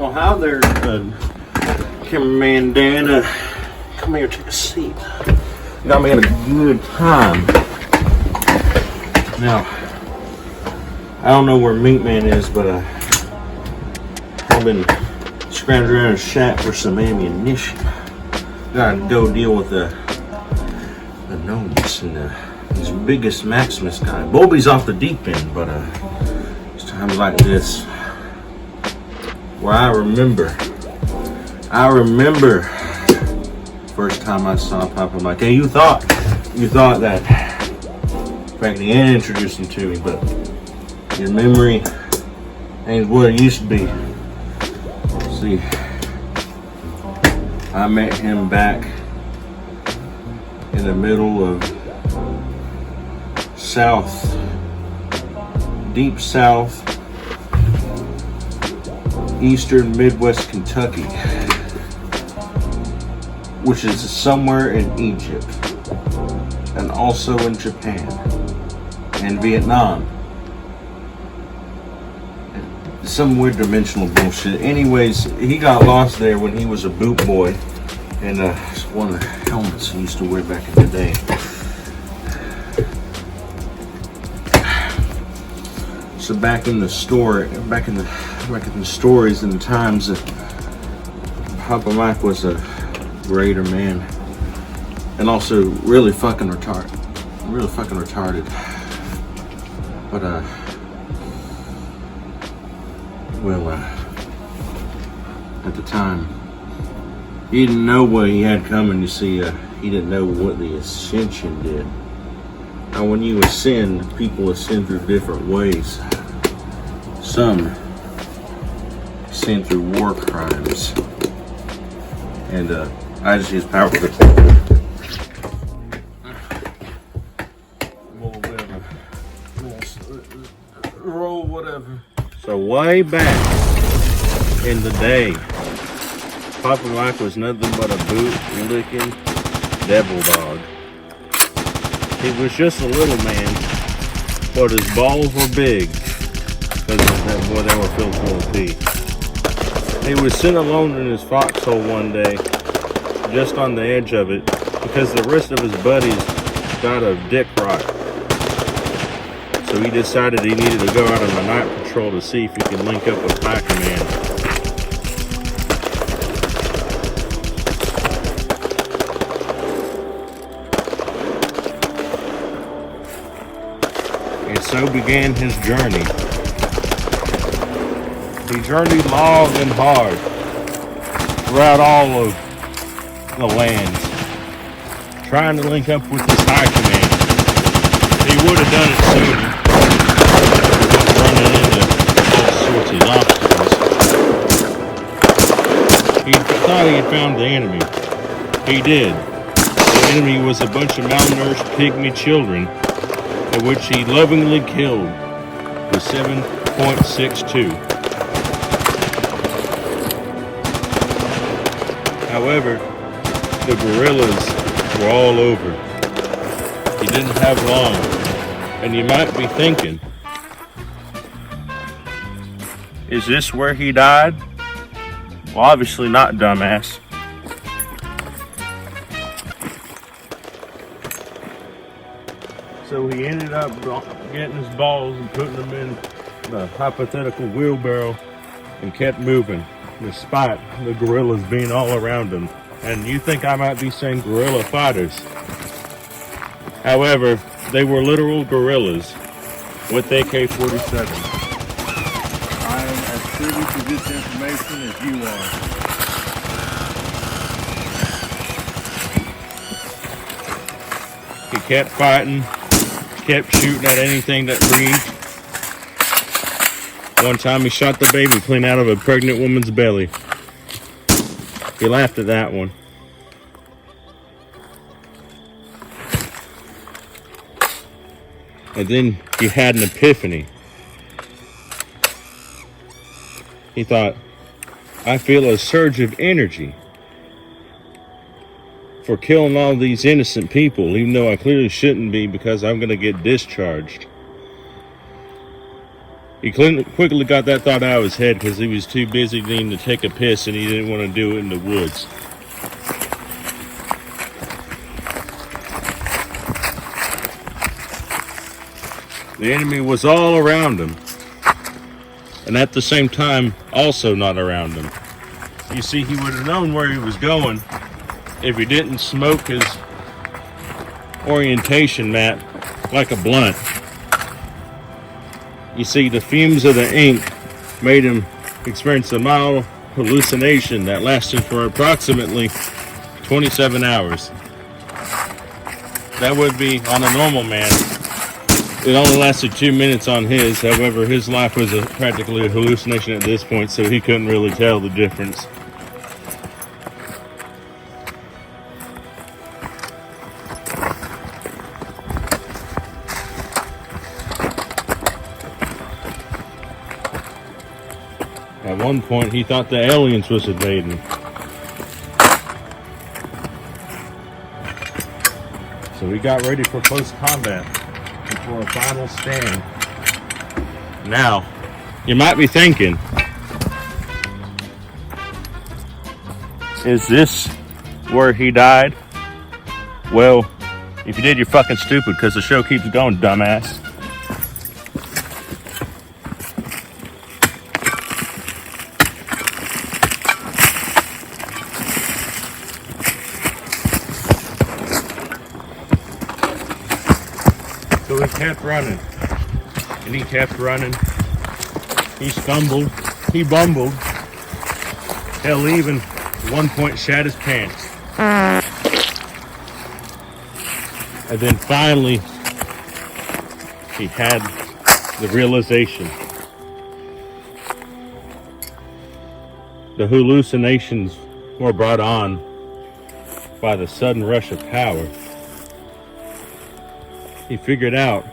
Well, hi there, cameraman Dan. Come here, take a seat. Got me in a good time. Now, I don't know where Meat Man is, but I've been scrounging around a shack for some ammunition. Gotta go deal with the gnomes and his biggest Maximus guy. Bulby's off the deep end, but it's times like this where I remember first time I saw Papa Mike. Hey, you thought that, in fact, he had introduced him to me, but your memory ain't what it used to be. See, I met him back in the middle of deep south, eastern Midwest Kentucky, which is somewhere in Egypt, and also in Japan and Vietnam. Some weird dimensional bullshit. Anyways, he got lost there when he was a boot boy, and it's one of the helmets he used to wear back in the day. So back in the stories and the times that Papa Mike was a greater man, and also really fucking retarded. But at the time, he didn't know what he had coming. You see, he didn't know what the ascension did. Now, when you ascend, people ascend through different ways. Some ascend through war crimes, and I just use power for a little bit of a roll, whatever. So way back in the day, Papa Mike was nothing but a boot-licking devil dog. He was just a little man, but his balls were big, because they were filled full of pee. He was sitting alone in his foxhole one day, just on the edge of it, because the rest of his buddies died of dick rot. So he decided he needed to go out on a night patrol to see if he could link up with Pie Command. And so began his journey. He journeyed long and hard throughout all of the lands, trying to link up with his High Command. He would have done it sooner, running into all sorts of obstacles. He thought he had found the enemy. He did. The enemy was a bunch of malnourished pygmy children, at which he lovingly killed with 7.62. However, the guerrillas were all over. He didn't have long. And you might be thinking, is this where he died? Well, obviously not, dumbass. So he ended up getting his balls and putting them in the hypothetical wheelbarrow and kept moving, despite the guerrillas being all around him. And you think I might be saying guerrilla fighters. However, they were literal guerrillas with AK-47. I am as privy to this information as you are. He kept fighting, kept shooting at anything that breathed. One time he shot the baby clean out of a pregnant woman's belly. He laughed at that one. And then he had an epiphany. He thought, I feel a surge of energy for killing all these innocent people, even though I clearly shouldn't be because I'm going to get discharged. He quickly got that thought out of his head because he was too busy needing to take a piss and he didn't want to do it in the woods. The enemy was all around him, and at the same time also not around him. You see, he would have known where he was going if he didn't smoke his orientation mat like a blunt. You see, the fumes of the ink made him experience a mild hallucination that lasted for approximately 27 hours. That would be on a normal man. It only lasted 2 minutes on his. However, his life was practically a hallucination at this point, so he couldn't really tell the difference. At one point, he thought the aliens was invading. So we got ready for close combat and for a final stand. Now, you might be thinking, is this where he died? Well, if you did, you're fucking stupid because the show keeps going, dumbass. So he kept running, and he kept running. He stumbled, he bumbled, hell, even at one point shat his pants. And then finally, he had the realization. The hallucinations were brought on by the sudden rush of power. He figured out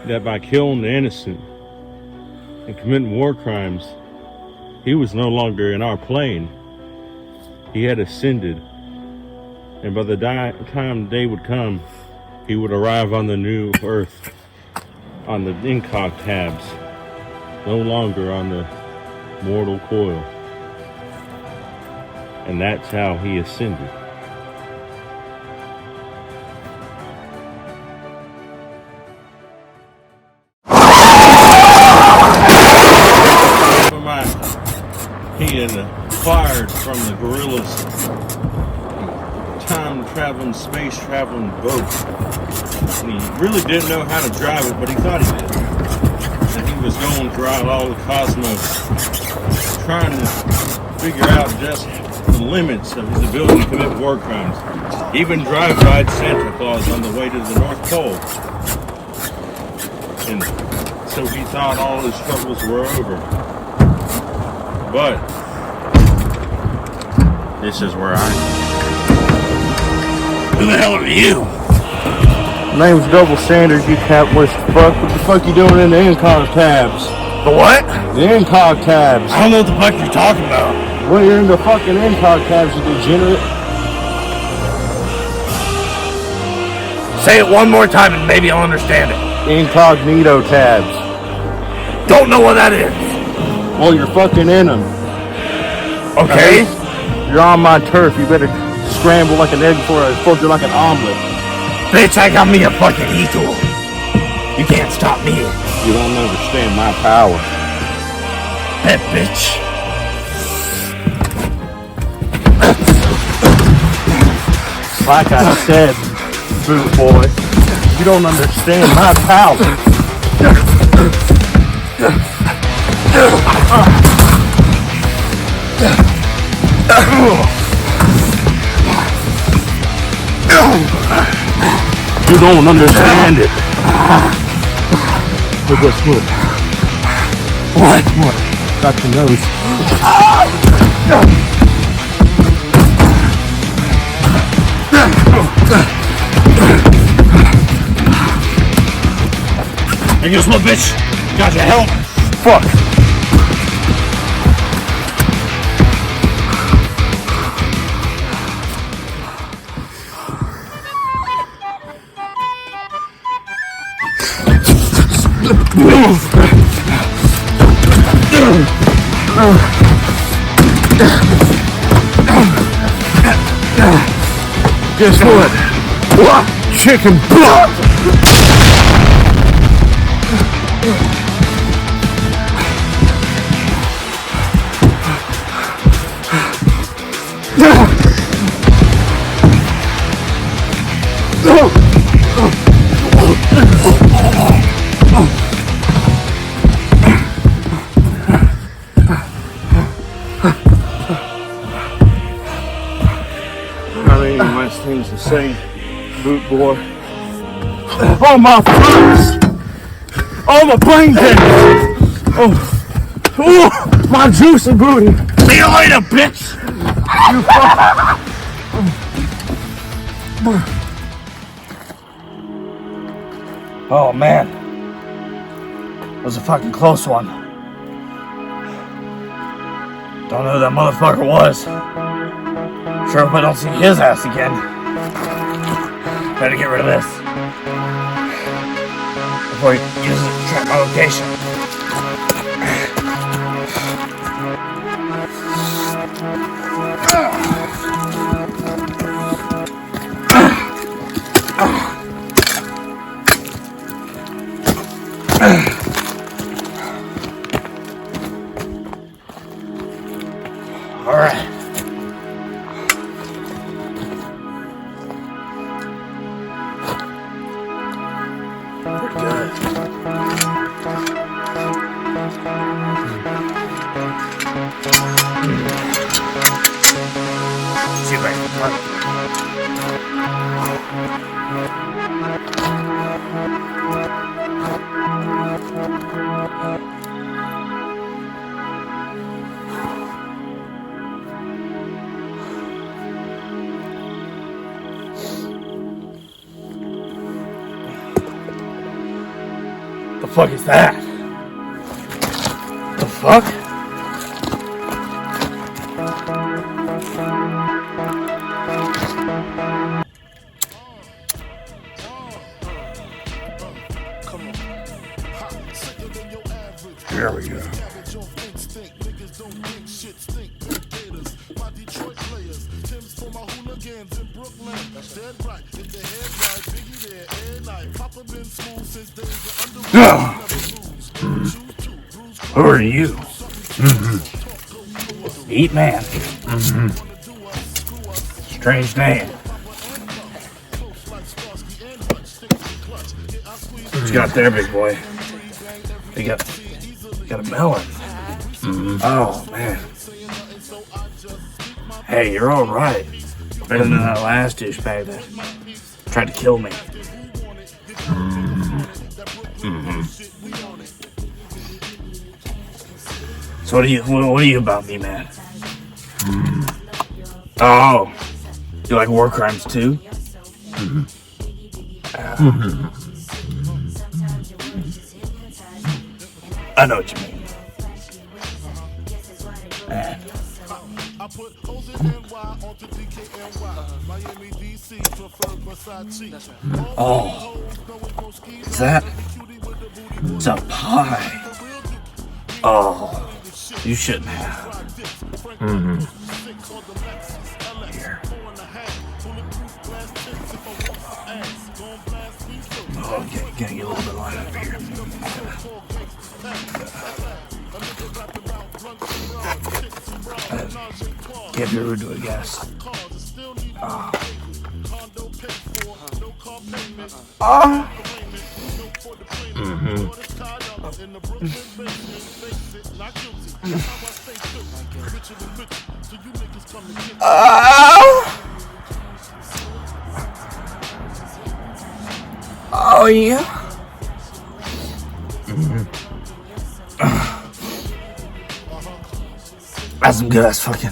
that by killing the innocent and committing war crimes, he was no longer in our plane. He had ascended, and by the time day would come, he would arrive on the new earth, on the incog tabs, no longer on the mortal coil. And that's how he ascended. He had acquired from the guerrillas time-traveling, space-traveling boat. And he really didn't know how to drive it, but he thought he did. And he was going throughout all the cosmos, trying to figure out just the limits of his ability to commit war crimes. He even drive-by Santa Claus on the way to the North Pole. And so he thought all his troubles were over. But this is where I am. Who the hell are you? My name's Double Sanders, you capitalist fuck. What the fuck you doing in the incog tabs? The what? The incog tabs. I don't know what the fuck you're talking about. Well, you're in the fucking incog tabs, you degenerate. Say it one more time and maybe I'll understand it. Incognito tabs. Don't know what that is. Well, you're fucking in them. Okay. You're on my turf. You better scramble like an egg before I fold you like an omelet. Bitch, I got me a fucking heat tool. You can't stop me. You don't understand my power. That bitch. Like I said, boot boy, you don't understand my power. You don't understand it. But guess what? What? Got your nose. And guess what, bitch? Got your help. Fuck. Guess what? What? Chicken blood! Not any nice things to say, boot boy. Oh, my face! Oh, my brain dead! Oh, my juicy booty! See you later, bitch! You Oh, man. That was a fucking close one. Don't know who that motherfucker was. Sure hope I don't see his ass again. Better get rid of this before he uses it to track my location. All right. Pretty good. See you later. The fuck is that? The fuck? Here we go. Who are you? Eat man. Strange name. What you got there, big boy? You got a melon. Oh man. Hey, you're all right. Better than that last douchebag that tried to kill me. So what are you about me, man? Oh, you like war crimes too? I know what you mean. Man. Oh, is that? It's a pie. Oh. You shouldn't have. Here. Oh, okay, gotta get a little bit line up here. Can't be rude to a guest. Oh. Oh yeah. That's some good ass fucking.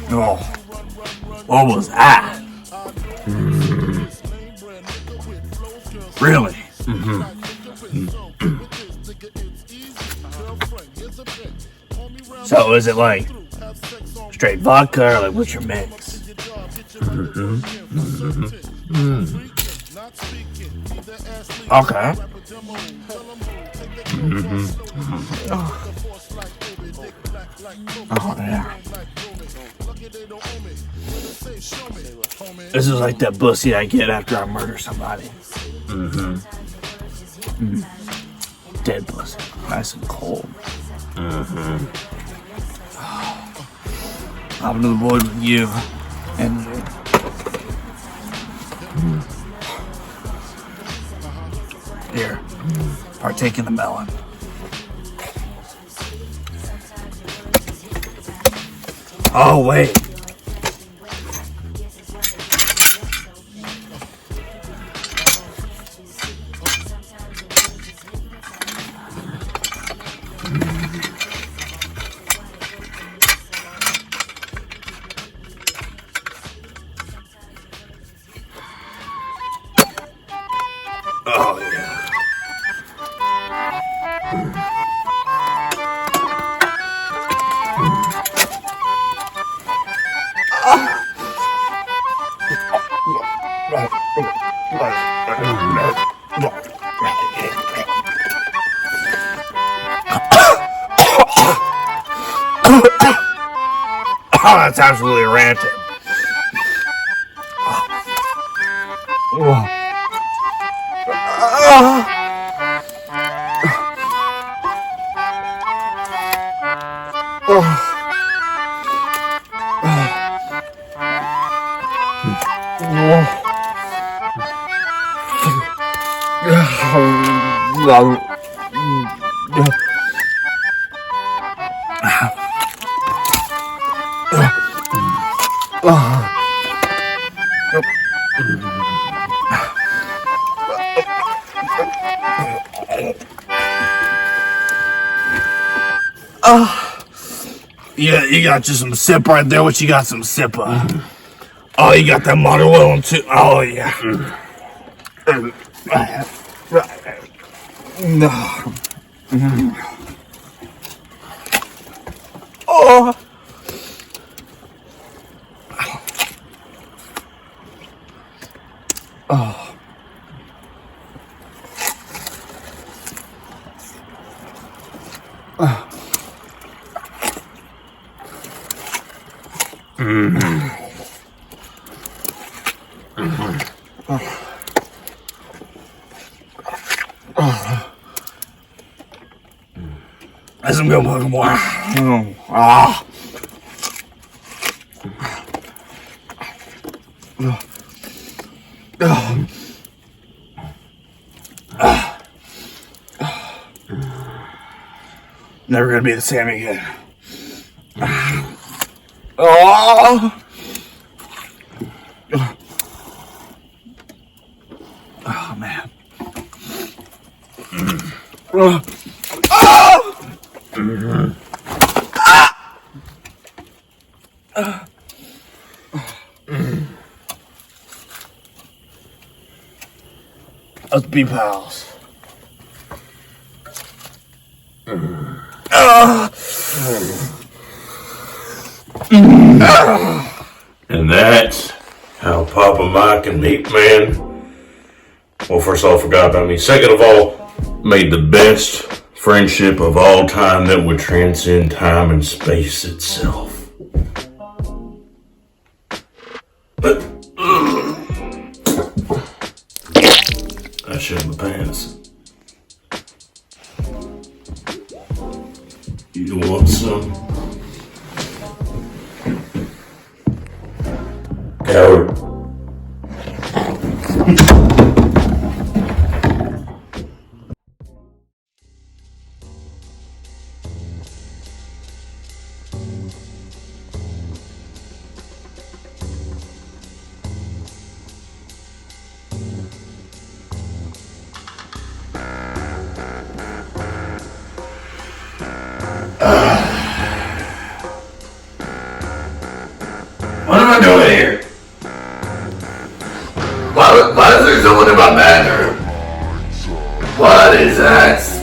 Oh, what was that? Really? So is it like straight vodka or like what's your mix? Okay. Oh yeah. This is like that pussy I get after I murder somebody. Dead pussy. Nice and cold. I'm to the void with you and you. Here, partake in the melon. Oh, wait. Oh, yeah. Oh, that's absolutely ranted. Yeah, you got you some sip right there. What you got some sip of? Oh, you got that mother willing too. Oh, yeah. Oh. Oh. That's some good fucking boy. Ah. Never gonna be the same again. Oh. Oh man. Oh. Let's be pals. And that's how Papa Mike and Meat Man, well, first of all, forgot about me. Second of all, made the best friendship of all time that would transcend time and space itself. But I shit my pants. You want some? Coward. What am I doing here? Why is there someone in my bathroom? What is that?